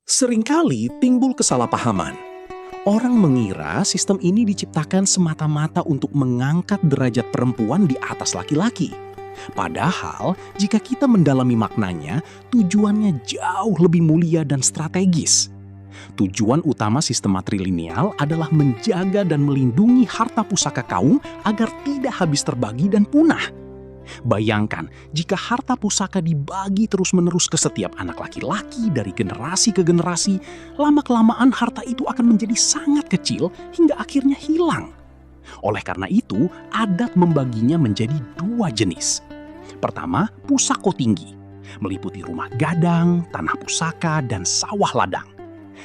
Seringkali timbul kesalahpahaman. Orang mengira sistem ini diciptakan semata-mata untuk mengangkat derajat perempuan di atas laki-laki. Padahal, jika kita mendalami maknanya, tujuannya jauh lebih mulia dan strategis. Tujuan utama sistem matrilineal adalah menjaga dan melindungi harta pusaka kaum agar tidak habis terbagi dan punah. Bayangkan jika harta pusaka dibagi terus-menerus ke setiap anak laki-laki dari generasi ke generasi, lama-kelamaan harta itu akan menjadi sangat kecil hingga akhirnya hilang. Oleh karena itu, adat membaginya menjadi dua jenis. Pertama, pusako tinggi, meliputi rumah gadang, tanah pusaka, dan sawah ladang.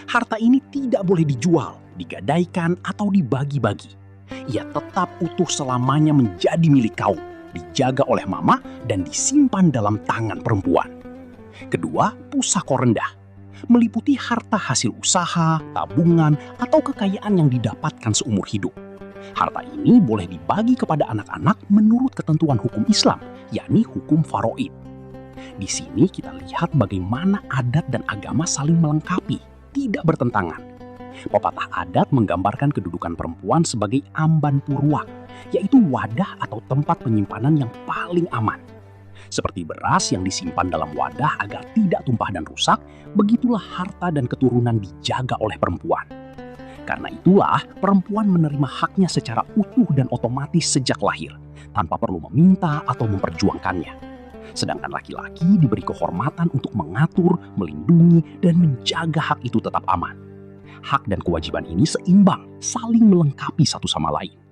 Harta ini tidak boleh dijual, digadaikan, atau dibagi-bagi. Ia tetap utuh selamanya menjadi milik kaum, dijaga oleh mama dan disimpan dalam tangan perempuan. Kedua, pusako rendah, meliputi harta hasil usaha, tabungan, atau kekayaan yang didapatkan seumur hidup. Harta ini boleh dibagi kepada anak-anak menurut ketentuan hukum Islam, yakni hukum faraid. Di sini kita lihat bagaimana adat dan agama saling melengkapi, tidak bertentangan. Pepatah adat menggambarkan kedudukan perempuan sebagai amban purwa, yaitu wadah atau tempat penyimpanan yang paling aman. Seperti beras yang disimpan dalam wadah agar tidak tumpah dan rusak, begitulah harta dan keturunan dijaga oleh perempuan. Karena itulah perempuan menerima haknya secara utuh dan otomatis sejak lahir, tanpa perlu meminta atau memperjuangkannya. Sedangkan laki-laki diberi kehormatan untuk mengatur, melindungi, dan menjaga hak itu tetap aman. Hak dan kewajiban ini seimbang, saling melengkapi satu sama lain.